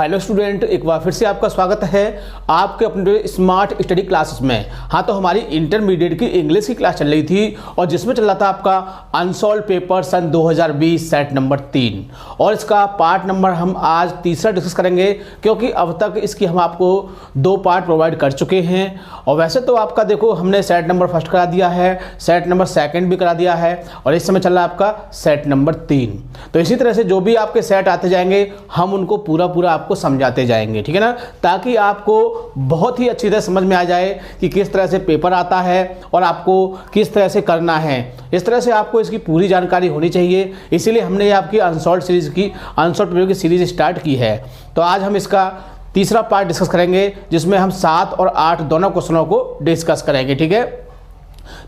Hello student, एक बार फिर से आपका स्वागत है आपके अपने स्मार्ट स्टडी क्लासेस में। हाँ, तो हमारी इंटरमीडिएट की इंग्लिश की क्लास चल रही थी और जिसमें चल रहा था आपका अनसॉल्व पेपर सन 2020 सेट नंबर 3 और इसका पार्ट नंबर हम आज तीसरा डिस्कस करेंगे, क्योंकि अब तक इसकी हम आपको 2 पार्ट प्रोवाइड कर चुके हैं। और वैसे तो आपका देखो, हमने सेट नंबर फर्स्ट करा दिया है, सेट नंबर सेकेंड भी करा दिया है और इस समय चल रहा है आपका सेट नंबर 3। तो इसी तरह से जो भी आपके सेट आते जाएंगे हम उनको पूरा आपको समझाते जाएंगे, ठीक है ना, ताकि आपको बहुत ही अच्छी तरह समझ में आ जाए कि किस तरह से पेपर आता है और आपको किस तरह से करना है। इस तरह से आपको इसकी पूरी जानकारी होनी चाहिए, इसीलिए हमने ये आपकी अनसॉल्व पेपर की सीरीज स्टार्ट की है। तो आज हम इसका तीसरा पार्ट डिस्कस करेंगे, जिसमें हम 7 और 8 दोनों क्वेश्चनों को डिस्कस करेंगे, ठीक है।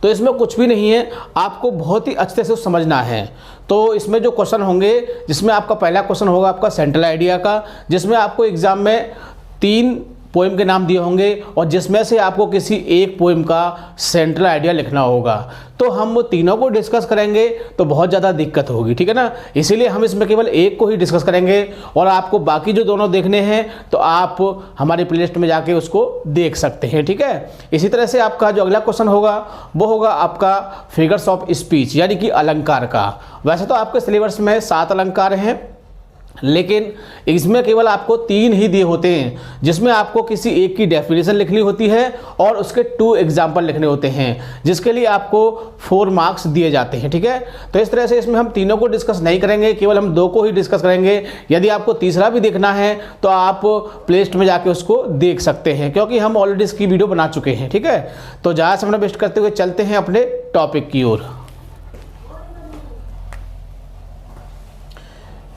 तो इसमें कुछ भी नहीं है, आपको बहुत ही अच्छे से समझना है। तो इसमें जो क्वेश्चन होंगे, जिसमें आपका पहला क्वेश्चन होगा आपका सेंट्रल आइडिया का, जिसमें आपको एग्जाम में 3 पोएम के नाम दिए होंगे और जिसमें से आपको किसी एक पोएम का सेंट्रल आइडिया लिखना होगा। तो हम वो तीनों को डिस्कस करेंगे तो बहुत ज़्यादा दिक्कत होगी, ठीक है ना। इसीलिए हम इसमें केवल एक को ही डिस्कस करेंगे और आपको बाकी जो दोनों देखने हैं तो आप हमारी प्लेलिस्ट में जाके उसको देख सकते हैं, ठीक है। इसी तरह से आपका जो अगला क्वेश्चन होगा वो होगा आपका फिगर्स ऑफ स्पीच, यानी कि अलंकार का। वैसे तो आपके सिलेबस में 7 अलंकार हैं, लेकिन इसमें केवल आपको 3 ही दिए होते हैं, जिसमें आपको किसी एक की डेफिनेशन लिखनी होती है और उसके 2 एग्जाम्पल लिखने होते हैं, जिसके लिए आपको 4 मार्क्स दिए जाते हैं, ठीक है। तो इस तरह से इसमें हम तीनों को डिस्कस नहीं करेंगे, केवल हम 2 को ही डिस्कस करेंगे। यदि आपको तीसरा भी देखना है तो आप प्लेलिस्ट में जाके उसको देख सकते हैं, क्योंकि हम ऑलरेडी इसकी वीडियो बना चुके हैं, ठीक है। तो ज़्यादा समय वेस्ट करते हुए चलते हैं अपने टॉपिक की ओर।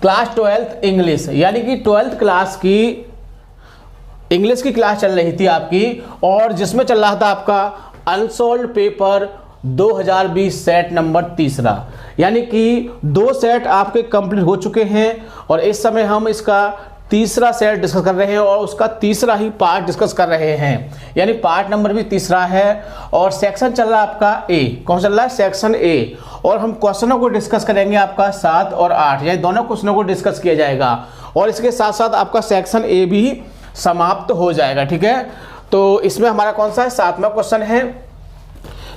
क्लास 12th इंग्लिश, यानी कि 12th क्लास की इंग्लिश की क्लास चल रही थी आपकी, और जिसमें चल रहा था आपका अनसॉल्व पेपर 2020 सेट नंबर 3, यानी कि 2 सेट आपके कंप्लीट हो चुके हैं और इस समय हम इसका तीसरा सेट डिस्कस कर रहे हैं और उसका तीसरा ही पार्ट डिस्कस कर रहे हैं, यानी पार्ट नंबर भी तीसरा है। और सेक्शन चल रहा है आपका ए। कौन चल रहा है? Section A. और हम क्वेश्चनों को डिस्कस करेंगे आपका 7 और 8, यानी दोनों क्वेश्चनों को डिस्कस किया जाएगा और इसके साथ साथ आपका सेक्शन ए भी समाप्त हो जाएगा, ठीक है। तो इसमें हमारा कौन सा है? 7वां क्वेश्चन है।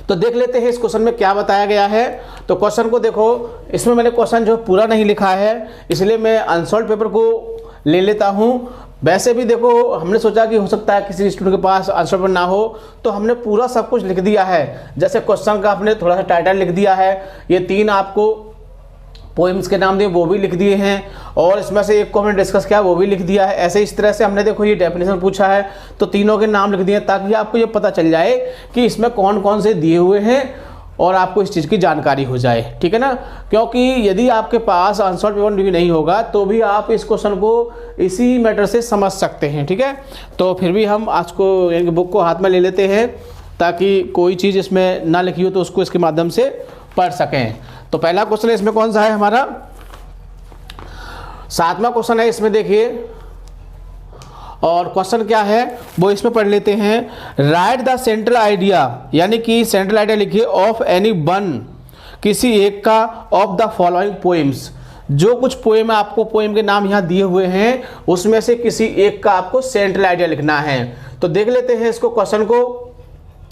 तो देख लेते हैं इस क्वेश्चन में क्या बताया गया है। तो क्वेश्चन को देखो, इसमें मैंने क्वेश्चन जो पूरा नहीं लिखा है, इसलिए मैं अनसॉल्व पेपर को ले लेता हूं। वैसे भी देखो, हमने सोचा कि हो सकता है किसी स्टूडेंट के पास आंसर पेपर ना हो, तो हमने पूरा सब कुछ लिख दिया है। जैसे क्वेश्चन का हमने थोड़ा सा टाइटल लिख दिया है, ये 3 आपको पोएम्स के नाम दिए वो भी लिख दिए हैं और इसमें से एक को हमने डिस्कस किया वो भी लिख दिया है। ऐसे इस तरह से हमने देखो ये डेफिनेशन पूछा है तो तीनों के नाम लिख दिए, ताकि आपको ये पता चल जाए कि इसमें कौन कौन से दिए हुए हैं और आपको इस चीज़ की जानकारी हो जाए, ठीक है ना। क्योंकि यदि आपके पास आंसर पेपर भी नहीं होगा तो भी आप इस क्वेश्चन को इसी मैटर से समझ सकते हैं, ठीक है। तो फिर भी हम आज को यानी बुक को हाथ में ले लेते हैं, ताकि कोई चीज़ इसमें ना लिखी हो तो उसको इसके माध्यम से पढ़ सकें। तो पहला क्वेश्चन इसमें कौन सा है? हमारा 7वां क्वेश्चन है इसमें, देखिए। और क्वेश्चन क्या है वो इसमें पढ़ लेते हैं। राइट द सेंट्रल आइडिया, यानी कि सेंट्रल आइडिया लिखिए ऑफ एनी वन, किसी एक का, ऑफ द फॉलोइंग पोएम्स। जो कुछ पोएम आपको पोएम के नाम यहाँ दिए हुए हैं उसमें से किसी एक का आपको सेंट्रल आइडिया लिखना है। तो देख लेते हैं इसको क्वेश्चन को।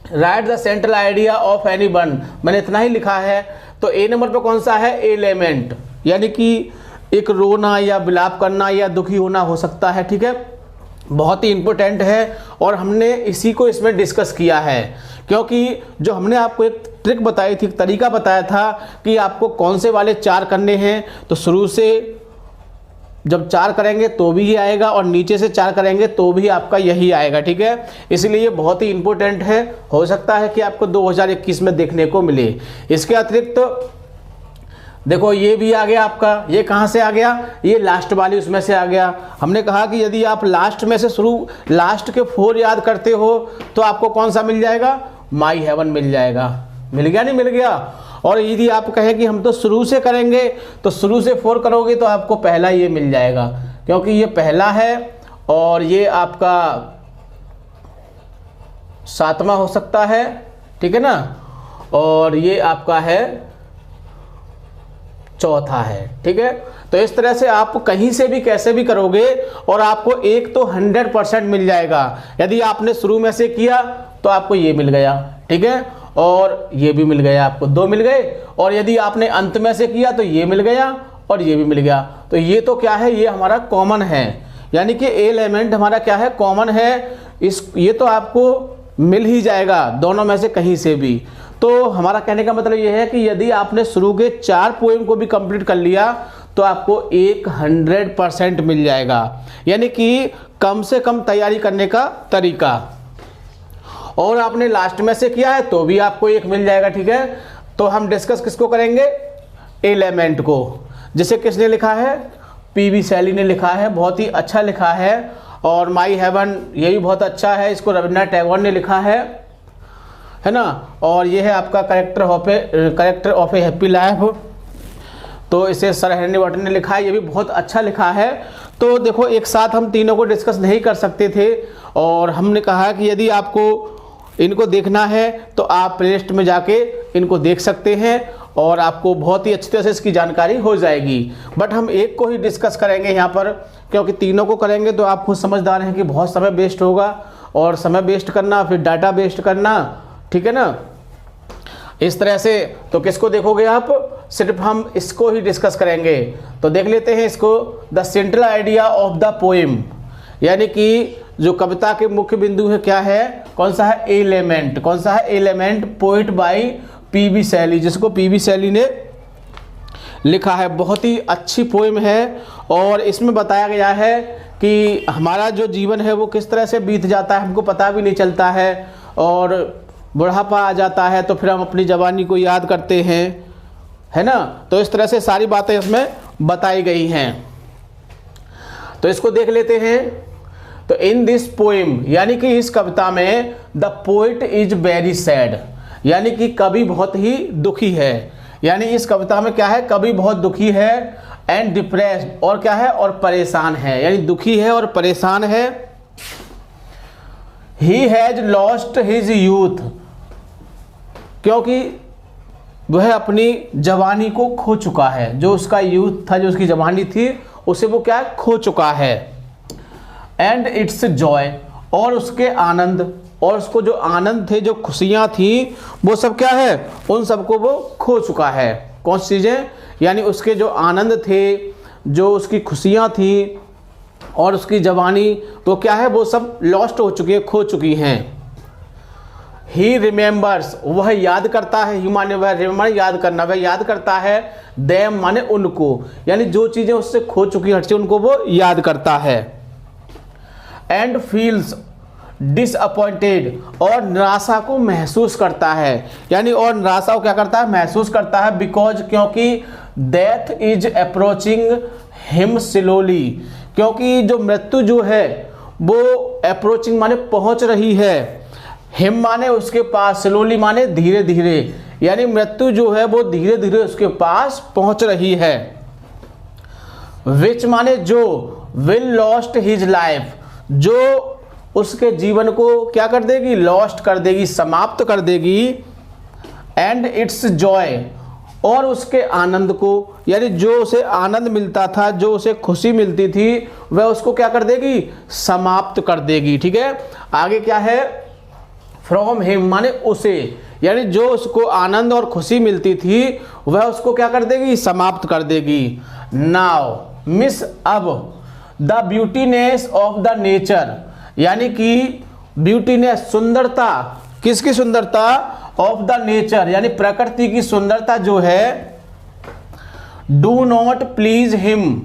Right the central idea of any one, मैंने इतना ही लिखा है। तो ए नंबर पर कौन सा है? एलिमेंट, यानी कि एक रोना या विलाप करना या दुखी होना हो सकता है, ठीक है। बहुत ही इंपॉर्टेंट है और हमने इसी को इसमें डिस्कस किया है, क्योंकि जो हमने आपको एक ट्रिक बताई थी, एक तरीका बताया था कि आपको कौन से वाले 4 करने हैं। तो शुरू से जब 4 करेंगे तो भी ये आएगा और नीचे से 4 करेंगे तो भी आपका यही आएगा, ठीक है। इसलिए ये बहुत ही इंपॉर्टेंट है, हो सकता है कि आपको 2021 में देखने को मिले। इसके अतिरिक्त देखो ये भी आ गया आपका, ये कहाँ से आ गया? ये लास्ट वाली उसमें से आ गया। हमने कहा कि यदि आप लास्ट में से लास्ट के 4 याद करते हो तो आपको कौन सा मिल जाएगा? माई हेवन मिल जाएगा। मिल गया? नहीं मिल गया? और यदि आप कहें कि हम तो शुरू से करेंगे तो शुरू से 4 करोगे तो आपको पहला ये मिल जाएगा, क्योंकि ये पहला है और ये आपका 7वां हो सकता है, ठीक है ना। और ये आपका है चौथा है। ठीक है, तो इस तरह से आप कहीं से भी कैसे भी करोगे और आपको एक तो 100% मिल जाएगा। यदि आपने शुरू में से किया तो आपको ये मिल गया, ठीक है, और ये भी मिल गया, आपको 2 मिल गए। और यदि आपने अंत में से किया तो ये मिल गया और ये भी मिल गया। तो ये तो क्या है, ये हमारा कॉमन है, यानी कि ए एलिमेंट हमारा क्या है, कॉमन है। ये तो आपको मिल ही जाएगा दोनों में से कहीं से भी। तो हमारा कहने का मतलब ये है कि यदि आपने शुरू के 4 पोएम को भी कंप्लीट कर लिया तो आपको 100% मिल जाएगा, यानी कि कम से कम तैयारी करने का तरीका। और आपने लास्ट में से किया है तो भी आपको 1 मिल जाएगा। ठीक है, तो हम डिस्कस किसको करेंगे, एलिमेंट को, जिसे किसने लिखा है, पीबी शैली ने लिखा है, बहुत ही अच्छा लिखा है। और माई हेवन ये भी बहुत अच्छा है, इसको रविन्द्रनाथ टैगोर ने लिखा है ना। और ये है आपका character of A happy life, तो इसे सर हेनरी वॉटन ने लिखा है, ये भी बहुत अच्छा लिखा है। तो देखो एक साथ हम तीनों को डिस्कस नहीं कर सकते थे और हमने कहा कि यदि आपको इनको देखना है तो आप प्लेलिस्ट में जाके इनको देख सकते हैं और आपको बहुत ही अच्छी तरह से इसकी जानकारी हो जाएगी। बट हम एक को ही डिस्कस करेंगे यहाँ पर, क्योंकि तीनों को करेंगे तो आप खुद समझदार हैं कि बहुत समय वेस्ट होगा, और समय वेस्ट करना फिर डाटा वेस्ट करना, ठीक है ना, इस तरह से। तो किसको देखोगे आप, सिर्फ हम इसको ही डिस्कस करेंगे। तो देख लेते हैं इसको, the central idea of the poem, यानी कि जो कविता के मुख्य बिंदु है क्या है, कौन सा है, एलिमेंट। कौन सा है, element, poet bye PB Shelley, जिसको पीबी शैली ने लिखा है। बहुत ही अच्छी पोएम है और इसमें बताया गया है कि हमारा जो जीवन है वो किस तरह से बीत जाता है, हमको पता भी नहीं चलता है, और बुढ़ापा आ जाता है तो फिर हम अपनी जवानी को याद करते हैं, है ना। तो इस तरह से सारी बातें इसमें बताई गई हैं। तो इसको देख लेते हैं। तो इन दिस पोएम, यानी कि इस कविता में, the poet is very sad, यानी कि कवि बहुत ही दुखी है। यानी इस कविता में क्या है, कवि बहुत दुखी है, एंड डिप्रेस्ड, और क्या है, और परेशान है, यानी दुखी है और परेशान है। He has lost his youth, क्योंकि वह अपनी जवानी को खो चुका है, जो उसका यूथ था, जो उसकी जवानी थी, उसे वो क्या खो चुका है। एंड इट्स जॉय, और उसके आनंद, और उसको जो आनंद थे, जो खुशियां थी, वो सब क्या है, उन सबको वो खो चुका है। कौन सी चीजें, यानी उसके जो आनंद थे, जो उसकी खुशियां थी और उसकी जवानी, तो क्या है, वो सब लॉस्ट हो चुकी है, खो चुकी हैं। ही रिमेंबर्स, वह याद करता है, ही माने वह, रिमेंबर याद करना, वह याद करता है, देम माने उनको, यानी जो चीजें उससे खो चुकी हट से उनको वो याद करता है। एंड फील्स डिसअपॉइंटेड, और निराशा को महसूस करता है, यानी और निराशा को क्या करता है, महसूस करता है। बिकॉज, क्योंकि death is approaching him slowly, क्योंकि जो मृत्यु जो है वो अप्रोचिंग माने पहुंच रही है, हिम माने उसके पास, स्लोली माने धीरे धीरे, यानी मृत्यु जो है वो धीरे धीरे उसके पास पहुंच रही है। विच माने जो, विल लॉस्ट हिज लाइफ, जो उसके जीवन को क्या कर देगी, लॉस्ट कर देगी, समाप्त कर देगी। एंड इट्स जॉय, और उसके आनंद को, यानी जो उसे आनंद मिलता था, जो उसे खुशी मिलती थी, वह उसको क्या कर देगी, समाप्त कर देगी। ठीक है, आगे क्या है, फ्रॉम हिम माने उसे, यानी जो उसको आनंद और खुशी मिलती थी वह उसको क्या कर देगी, समाप्त कर देगी। नाउ मिस, अब the beautiness of the nature, यानी कि ब्यूटीनेस, सुंदरता, किसकी सुंदरता, ऑफ द नेचर, यानी प्रकृति की सुंदरता जो है, डू नॉट प्लीज हिम,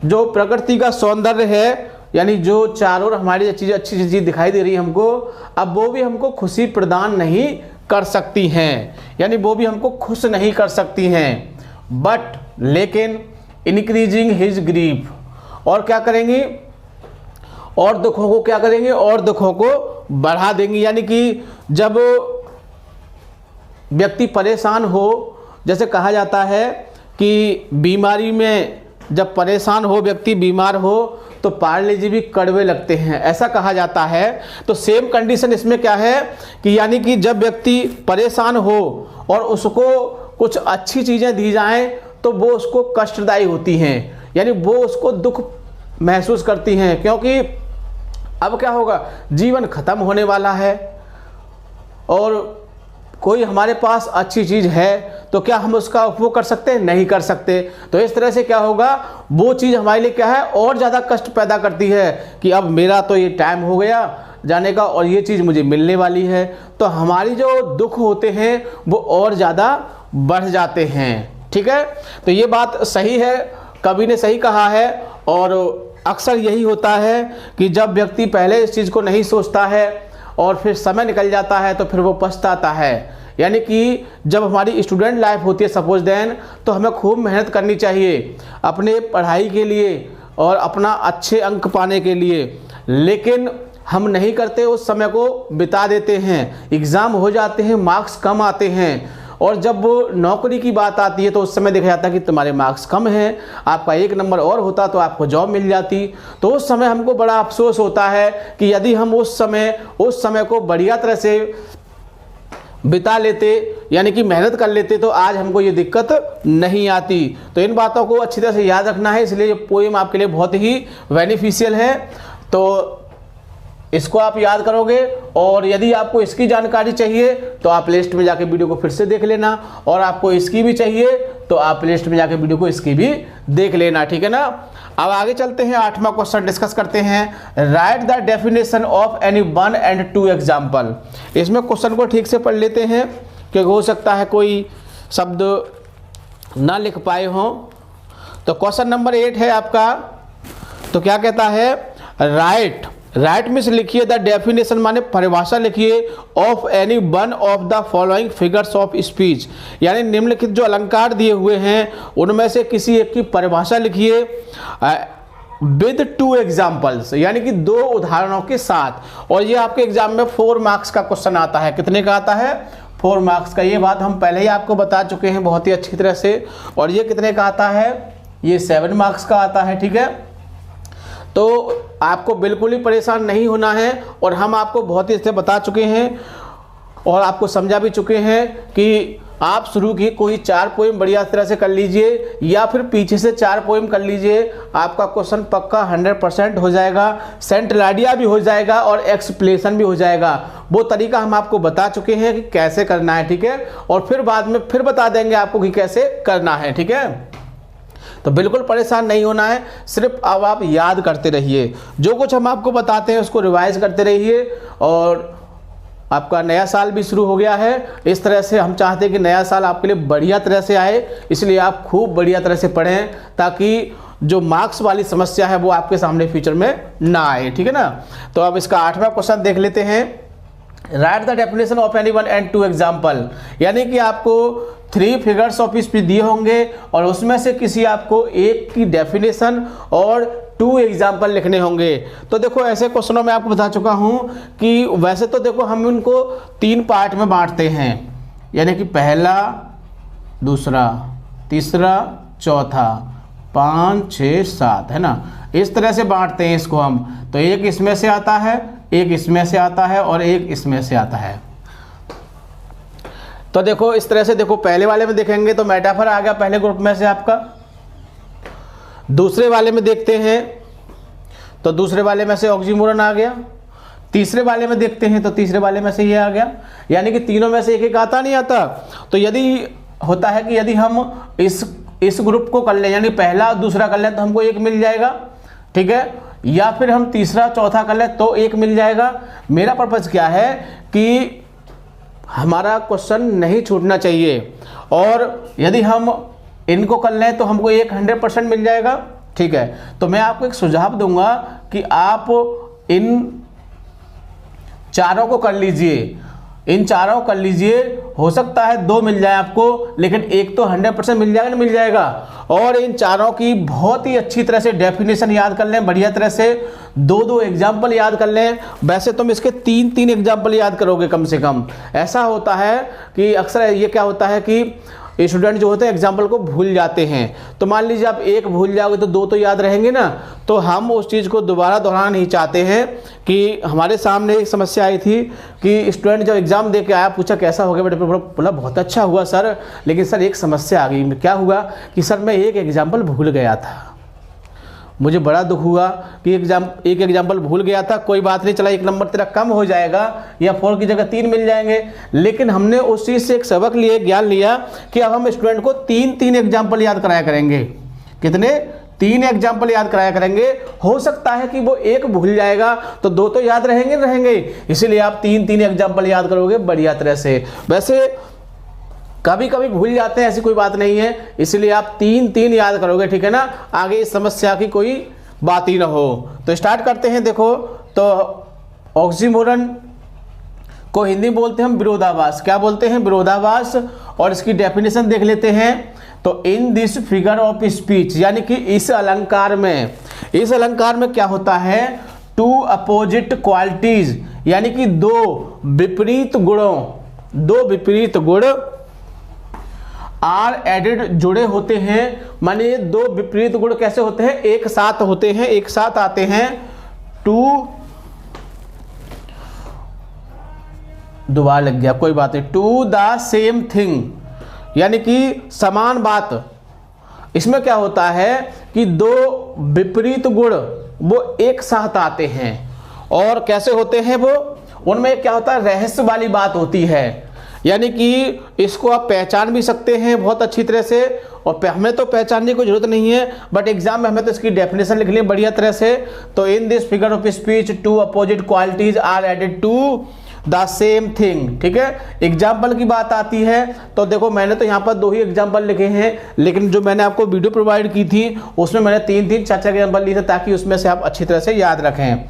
जो प्रकृति का सौंदर्य है, यानी जो चारों ओर हमारी चीजें, अच्छी चीजें दिखाई दे रही है हमको, अब वो भी हमको खुशी प्रदान नहीं कर सकती हैं, यानी वो भी हमको खुश नहीं कर सकती हैं। बट, लेकिन, इंक्रीजिंग हिज ग्रीफ, और क्या करेंगी, और दुखों को क्या करेंगे, और दुखों को बढ़ा देंगी। यानी कि जब व्यक्ति परेशान हो, जैसे कहा जाता है कि बीमारी में जब परेशान हो, व्यक्ति बीमार हो, तो पार्ले जी भी कड़वे लगते हैं, ऐसा कहा जाता है। तो सेम कंडीशन इसमें क्या है कि यानी कि जब व्यक्ति परेशान हो और उसको कुछ अच्छी चीज़ें दी जाएं तो वो उसको कष्टदायी होती हैं, यानी वो उसको दुख महसूस करती हैं, क्योंकि अब क्या होगा, जीवन खत्म होने वाला है और कोई हमारे पास अच्छी चीज़ है तो क्या हम उसका उपभोग कर सकते हैं? नहीं कर सकते। तो इस तरह से क्या होगा, वो चीज़ हमारे लिए क्या है, और ज़्यादा कष्ट पैदा करती है कि अब मेरा तो ये टाइम हो गया जाने का और ये चीज़ मुझे मिलने वाली है। तो हमारी जो दुख होते हैं वो और ज़्यादा बढ़ जाते हैं। ठीक है, तो ये बात सही है, कवि ने सही कहा है। और अक्सर यही होता है कि जब व्यक्ति पहले इस चीज़ को नहीं सोचता है और फिर समय निकल जाता है तो फिर वो पछताता है। यानी कि जब हमारी स्टूडेंट लाइफ होती है सपोज देन, तो हमें खूब मेहनत करनी चाहिए अपने पढ़ाई के लिए और अपना अच्छे अंक पाने के लिए, लेकिन हम नहीं करते, उस समय को बिता देते हैं, एग्ज़ाम हो जाते हैं, मार्क्स कम आते हैं, और जब वो नौकरी की बात आती है तो उस समय देखा जाता है कि तुम्हारे मार्क्स कम हैं, आपका 1 नंबर और होता तो आपको जॉब मिल जाती। तो उस समय हमको बड़ा अफसोस होता है कि यदि हम उस समय को बढ़िया तरह से बिता लेते, यानी कि मेहनत कर लेते, तो आज हमको ये दिक्कत नहीं आती। तो इन बातों को अच्छी तरह से याद रखना है, इसलिए ये पोएम आपके लिए बहुत ही बेनिफिशियल है। तो इसको आप याद करोगे, और यदि आपको इसकी जानकारी चाहिए तो आप प्लेलिस्ट में जाके वीडियो को फिर से देख लेना, और आपको इसकी भी चाहिए तो आप प्लेलिस्ट में जाके वीडियो को इसकी भी देख लेना। ठीक है ना। अब आगे चलते हैं, 8वां क्वेश्चन डिस्कस करते हैं। Right the definition of any 1 and 2 example. इसमें क्वेश्चन को ठीक से पढ़ लेते हैं क्योंकि हो सकता है कोई शब्द ना लिख पाए हों। तो क्वेश्चन नंबर 8 है आपका। तो क्या कहता है, राइट में से लिखिए द डेफिनेशन, माने परिभाषा लिखिए, of any 1 of the following figures of speech, यानी निम्नलिखित जो अलंकार दिए हुए हैं उनमें से किसी एक की परिभाषा लिखिए विद 2 एग्जाम्पल्स, यानी कि 2 उदाहरणों के साथ। और ये आपके एग्जाम में 4 मार्क्स का क्वेश्चन आता है। कितने का आता है? 4 मार्क्स का। ये बात हम पहले ही आपको बता चुके हैं बहुत ही अच्छी तरह से। और ये कितने का आता है? ये 7 मार्क्स का आता है। ठीक है, तो आपको बिल्कुल ही परेशान नहीं होना है, और हम आपको बहुत ही अच्छे से बता चुके हैं और आपको समझा भी चुके हैं कि आप शुरू की कोई 4 पोएम बढ़िया तरह से कर लीजिए, या फिर पीछे से 4 पोएम कर लीजिए, आपका क्वेश्चन पक्का 100% हो जाएगा, सेंट्रल आइडिया भी हो जाएगा और एक्सप्लेनेशन भी हो जाएगा। वो तरीका हम आपको बता चुके हैं कि कैसे करना है। ठीक है, और फिर बाद में फिर बता देंगे आपको कि कैसे करना है। ठीक है, तो बिल्कुल परेशान नहीं होना है, सिर्फ अब आप याद करते रहिए, जो कुछ हम आपको बताते हैं उसको रिवाइज करते रहिए। और आपका नया साल भी शुरू हो गया है, इस तरह से हम चाहते हैं कि नया साल आपके लिए बढ़िया तरह से आए, इसलिए आप खूब बढ़िया तरह से पढ़ें ताकि जो मार्क्स वाली समस्या है वो आपके सामने फ्यूचर में ना आए। ठीक है ना। तो अब इसका 8वां क्वेश्चन देख लेते हैं। Right the definition of any 1 and 2 example, यानी कि आपको 3 फिगर्स ऑफ स्पीच दिए होंगे और उसमें से किसी आपको एक की डेफिनेशन और 2 एग्जाम्पल लिखने होंगे। तो देखो ऐसे क्वेश्चनों में आपको बता चुका हूं कि वैसे तो देखो हम उनको 3 पार्ट में बांटते हैं, यानी कि पहला, दूसरा, तीसरा, चौथा, 5, 6, 7, है ना, इस तरह से बांटते हैं इसको हम। तो एक इसमें से आता है, एक इसमें से आता है और एक इसमें से आता है। तो देखो इस तरह से, देखो पहले वाले में देखेंगे तो मेटाफर आ गया पहले ग्रुप में से आपका। दूसरे वाले में देखते हैं तो दूसरे वाले में से ऑक्सीमोरन आ गया। तीसरे वाले में देखते हैं तो तीसरे वाले में से ये आ गया, यानी कि तीनों में से एक एक आता नहीं आता। तो यदि होता है कि यदि हम इस ग्रुप को कर लें, यानी पहला और दूसरा कर लें तो हमको एक मिल जाएगा। ठीक है, या फिर हम तीसरा चौथा कर लें तो एक मिल जाएगा। मेरा पर्पज़ क्या है कि हमारा क्वेश्चन नहीं छूटना चाहिए, और यदि हम इनको कर लें तो हमको 100% मिल जाएगा। ठीक है, तो मैं आपको एक सुझाव दूंगा कि आप इन चारों को कर लीजिए, इन चारों कर लीजिए। हो सकता है 2 मिल जाए आपको, लेकिन एक तो 100% मिल जाएगा ना, मिल जाएगा। और इन चारों की बहुत ही अच्छी तरह से डेफिनेशन याद कर लें, बढ़िया तरह से 2-2 एग्जाम्पल याद कर लें। वैसे तुम इसके 3-3 एग्जाम्पल याद करोगे कम से कम। ऐसा होता है कि अक्सर ये क्या होता है कि स्टूडेंट जो होते हैं एग्जाम्पल को भूल जाते हैं। तो मान लीजिए आप एक भूल जाओगे तो दो तो याद रहेंगे ना। तो हम उस चीज़ को दोबारा दोहराना नहीं चाहते हैं। कि हमारे सामने एक समस्या आई थी कि स्टूडेंट जब एग्ज़ाम दे के आया, पूछा कैसा हो गया बेटे, बोला बहुत अच्छा हुआ सर, लेकिन सर एक समस्या आ गई। क्या हुआ कि सर मैं एक एग्जाम्पल भूल गया था। मुझे बड़ा दुख हुआ कि एक एग्जाम्पल भूल गया था। कोई बात नहीं, चला 1 नंबर तेरा कम हो जाएगा या 4 की जगह 3 मिल जाएंगे। लेकिन हमने उस चीज़ से एक सबक लिए, ज्ञान लिया कि अब हम स्टूडेंट को 3 एग्जाम्पल याद कराया करेंगे। कितने? 3 एग्जाम्पल याद कराया करेंगे। हो सकता है कि वो एक भूल जाएगा तो 2 तो याद रहेंगे। इसीलिए आप 3 एग्जाम्पल याद करोगे बढ़िया तरह से। वैसे कभी कभी भूल जाते हैं, ऐसी कोई बात नहीं है, इसलिए आप 3 याद करोगे, ठीक है ना। आगे इस समस्या की कोई बात ही ना हो। तो स्टार्ट करते हैं। देखो, तो ऑक्सीमोरन को हिंदी बोलते हैं हम विरोधाभास। क्या बोलते हैं? विरोधाभास। और इसकी डेफिनेशन देख लेते हैं। तो in this figure of speech, यानी कि इस अलंकार में क्या होता है? 2 अपोजिट क्वालिटीज, यानी कि 2 विपरीत गुण आर एडेड जुड़े होते हैं। माने 2 विपरीत गुण कैसे होते हैं? एक साथ आते हैं। दोबारा लग गया, कोई बात नहीं। टू द सेम थिंग, यानी कि समान बात। इसमें क्या होता है कि 2 विपरीत गुण वो एक साथ आते हैं। और कैसे होते हैं वो? उनमें क्या होता है? रहस्य वाली बात होती है। यानी कि इसको आप पहचान भी सकते हैं बहुत अच्छी तरह से, और हमें तो पहचानने की कोई जरूरत नहीं है, बट एग्जाम में हमें तो इसकी डेफिनेशन लिखनी है बढ़िया तरह से। तो in this figure of speech 2 opposite qualities are added to the same thing, ठीक है। एग्जाम्पल की बात आती है तो देखो, मैंने तो यहाँ पर 2 ही एग्जाम्पल लिखे हैं, लेकिन जो मैंने आपको वीडियो प्रोवाइड की थी उसमें मैंने 3 4 एग्जाम्पल लिए थे, ताकि उसमें से आप अच्छी तरह से याद रखें,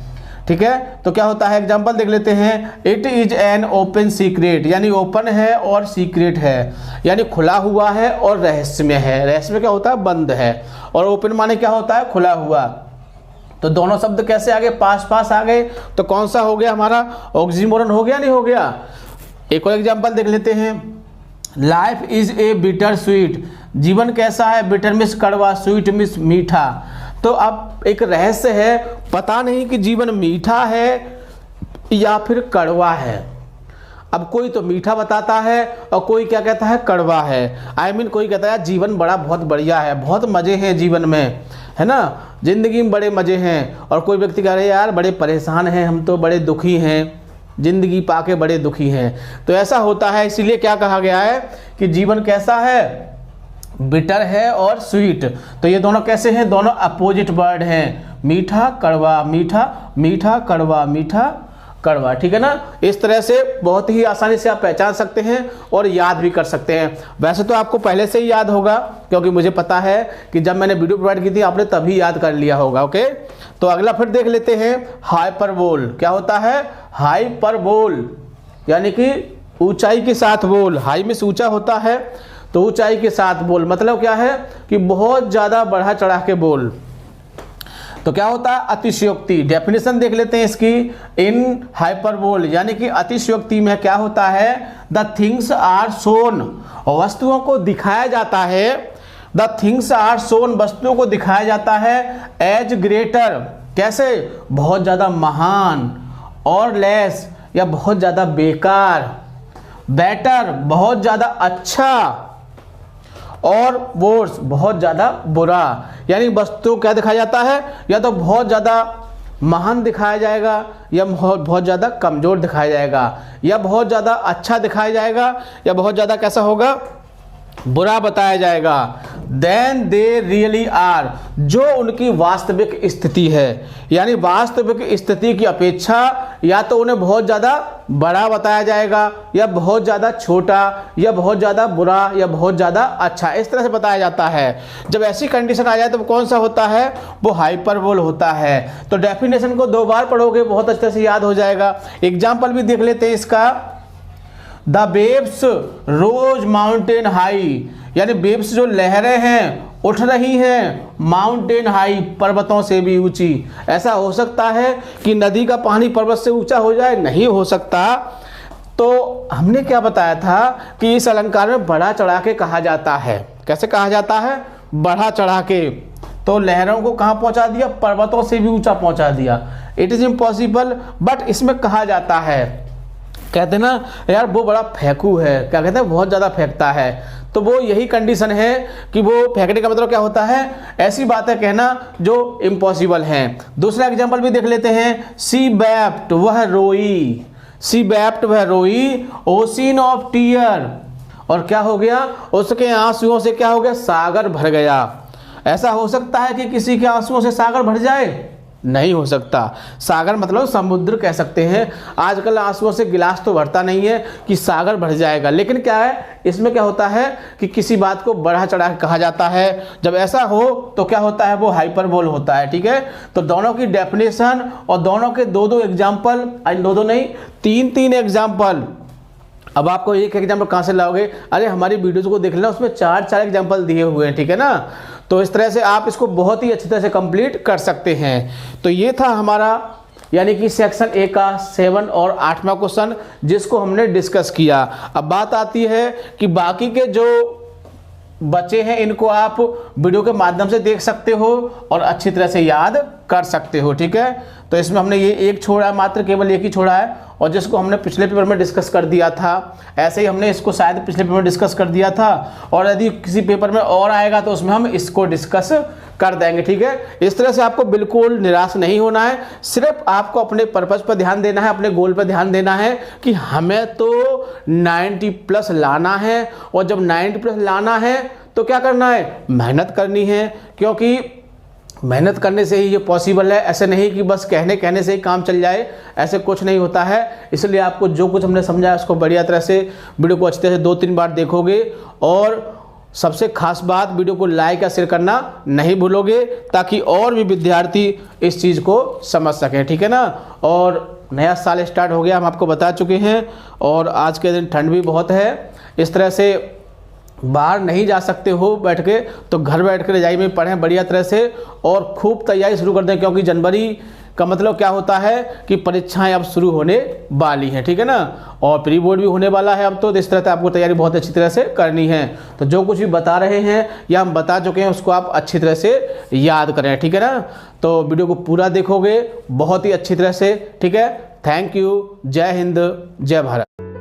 ठीक है। तो क्या होता है? एग्जाम्पल देख लेते हैं। It is an open secret, यानी ओपन है और सीक्रेट है, यानी खुला हुआ है और रहस्यमय है। रहस्यमय क्या होता है? बंद है। और ओपन माने क्या होता है? खुला हुआ। तो दोनों शब्द कैसे आ गए? पास आ गए। तो कौन सा हो गया हमारा? ऑक्सीमोरन हो गया, नहीं हो गया? एक और एग्जाम्पल देख लेते हैं। Life is a bitter sweet, जीवन कैसा है? बिटर मिस कड़वा, स्वीट मिस मीठा। तो अब एक रहस्य है, पता नहीं कि जीवन मीठा है या फिर कड़वा है। अब कोई तो मीठा बताता है और कोई क्या कहता है? कड़वा है। कोई कहता है जीवन बहुत बढ़िया है, बहुत मज़े हैं जीवन में, है ना, ज़िंदगी में बड़े मज़े हैं। और कोई व्यक्ति कह रहे यार बड़े परेशान हैं, हम तो बड़े दुखी हैं, ज़िंदगी पाके बड़े दुखी हैं। तो ऐसा होता है, इसीलिए क्या कहा गया है कि जीवन कैसा है? बिटर है और स्वीट। तो ये दोनों कैसे हैं? दोनों अपोजिट वर्ड हैं। मीठा कड़वा, मीठा कड़वा, मीठा कड़वा, ठीक है ना। इस तरह से बहुत ही आसानी से आप पहचान सकते हैं और याद भी कर सकते हैं। वैसे तो आपको पहले से ही याद होगा, क्योंकि मुझे पता है कि जब मैंने वीडियो प्रोवाइड की थी आपने तभी याद कर लिया होगा। ओके, तो अगला फिर देख लेते हैं। हाइपरबोल। क्या होता है? हाइपरबोल, यानी कि ऊंचाई के साथ बोल। हाई में ऊंचा होता है, तो ऊंचाई के साथ बोल मतलब क्या है कि बहुत ज्यादा बढ़ा चढ़ा के बोल। तो क्या होता है? अतिशयोक्ति। डेफिनेशन देख लेते हैं इसकी। इन हाइपरबोल, यानी कि अतिशयोक्ति में क्या होता है? द थिंग्स आर शोन, वस्तुओं को दिखाया जाता है। द थिंग्स आर शोन, वस्तुओं को दिखाया जाता है एज ग्रेटर, कैसे? बहुत ज्यादा महान। और लेस, या बहुत ज्यादा बेकार। बेटर, बहुत ज्यादा अच्छा। और वर्स, बहुत ज़्यादा बुरा। यानी वस्तु क्या दिखाया जाता है? या तो बहुत ज़्यादा महान दिखाया जाएगा, या बहुत ज़्यादा कमज़ोर दिखाया जाएगा, या बहुत ज़्यादा अच्छा दिखाया जाएगा, या बहुत ज़्यादा कैसा होगा? बुरा बताया जाएगा। देन दे रियली आर, जो उनकी वास्तविक स्थिति है, यानी वास्तविक स्थिति की अपेक्षा या तो उन्हें बहुत ज़्यादा बड़ा बताया जाएगा, या बहुत ज़्यादा छोटा, या बहुत ज़्यादा बुरा, या बहुत ज़्यादा अच्छा, इस तरह से बताया जाता है। जब ऐसी कंडीशन आ जाए तो कौन सा होता है? वो हाइपरबोल होता है। तो डेफिनेशन को 2 बार पढ़ोगे बहुत अच्छे से याद हो जाएगा। एग्जाम्पल भी देख लेते हैं इसका। The waves rose mountain high, यानी वेव्स जो लहरें हैं उठ रही हैं माउंटेन हाई, पर्वतों से भी ऊंची। ऐसा हो सकता है कि नदी का पानी पर्वत से ऊंचा हो जाए? नहीं हो सकता। तो हमने क्या बताया था कि इस अलंकार में बढ़ा चढ़ा के कहा जाता है। कैसे कहा जाता है? बढ़ा चढ़ा के। तो लहरों को कहाँ पहुंचा दिया? पर्वतों से भी ऊंचा पहुंचा दिया। इट इज इम्पॉसिबल, बट इसमें कहा जाता है, कहते हैं ना यार वो बड़ा फेंकू है, क्या कहते हैं, बहुत ज़्यादा फेंकता है। तो वो यही कंडीशन है कि वो फेंकने का मतलब क्या होता है? ऐसी बातें कहना जो इम्पॉसिबल हैं। दूसरा एग्जाम्पल भी देख लेते हैं। सी वेप्ट, वह रोई। सी वेप्ट, वह रोई। ओशिन ऑफ टीयर, और क्या हो गया? उसके आंसुओं से क्या हो गया? सागर भर गया। ऐसा हो सकता है कि किसी के आंसुओं से सागर भर जाए? नहीं हो सकता। सागर मतलब समुद्र कह सकते हैं। आजकल आंसुओं से गिलास तो भरता नहीं है कि सागर भर जाएगा। लेकिन क्या है, इसमें क्या होता है कि किसी बात को बढ़ा चढ़ा के कहा जाता है। जब ऐसा हो तो क्या होता है? वो हाइपरबोल होता है। ठीक है, तो दोनों की डेफिनेशन और दोनों के दो दो एग्जाम्पल, दो नहीं, तीन तीन एग्जाम्पल। अब आपको एक एग्जाम्पल कहाँ से लाओगे? अरे हमारी वीडियोज को देख लेना, उसमें चार चार एग्जाम्पल दिए हुए हैं। ठीक है ना, तो इस तरह से आप इसको बहुत ही अच्छी तरह से कंप्लीट कर सकते हैं। तो ये था हमारा यानी कि सेक्शन ए का 7 और 8वां क्वेश्चन, जिसको हमने डिस्कस किया। अब बात आती है कि बाकी के जो बचे हैं इनको आप वीडियो के माध्यम से देख सकते हो और अच्छी तरह से याद कर सकते हो। ठीक है, तो इसमें हमने ये एक छोड़ा है, मात्र केवल एक ही छोड़ा है, और जिसको हमने पिछले पेपर में डिस्कस कर दिया था। ऐसे ही हमने इसको शायद पिछले पेपर में डिस्कस कर दिया था, और यदि किसी पेपर में और आएगा तो उसमें हम इसको डिस्कस कर देंगे। ठीक है, इस तरह से आपको बिल्कुल निराश नहीं होना है। सिर्फ आपको अपने पर्पज पर ध्यान देना है, अपने गोल पर ध्यान देना है कि हमें तो 90+ लाना है। और जब 90+ लाना है तो क्या करना है? मेहनत करनी है, क्योंकि मेहनत करने से ही ये पॉसिबल है। ऐसे नहीं कि बस कहने से ही काम चल जाए, ऐसे कुछ नहीं होता है। इसलिए आपको जो कुछ हमने समझाया उसको बढ़िया तरह से वीडियो को अच्छी तरह से 2-3 बार देखोगे, और सबसे खास बात, वीडियो को लाइक या शेयर करना नहीं भूलोगे, ताकि और भी विद्यार्थी इस चीज़ को समझ सकें। ठीक है ना, और नया साल स्टार्ट हो गया, हम आपको बता चुके हैं, और आज के दिन ठंड भी बहुत है। इस तरह से बाहर नहीं जा सकते हो बैठ के, तो घर बैठ के रजाई में पढ़ें बढ़िया तरह से, और खूब तैयारी शुरू कर दें, क्योंकि जनवरी का मतलब क्या होता है कि परीक्षाएं अब शुरू होने वाली हैं। ठीक है ना, और प्री बोर्ड भी होने वाला है अब तो इस तरह से आपको तैयारी बहुत अच्छी तरह से करनी है। तो जो कुछ भी बता रहे हैं या हम बता चुके हैं उसको आप अच्छी तरह से याद करें। ठीक है ना, तो वीडियो को पूरा देखोगे बहुत ही अच्छी तरह से। ठीक है, थैंक यू। जय हिंद, जय भारत।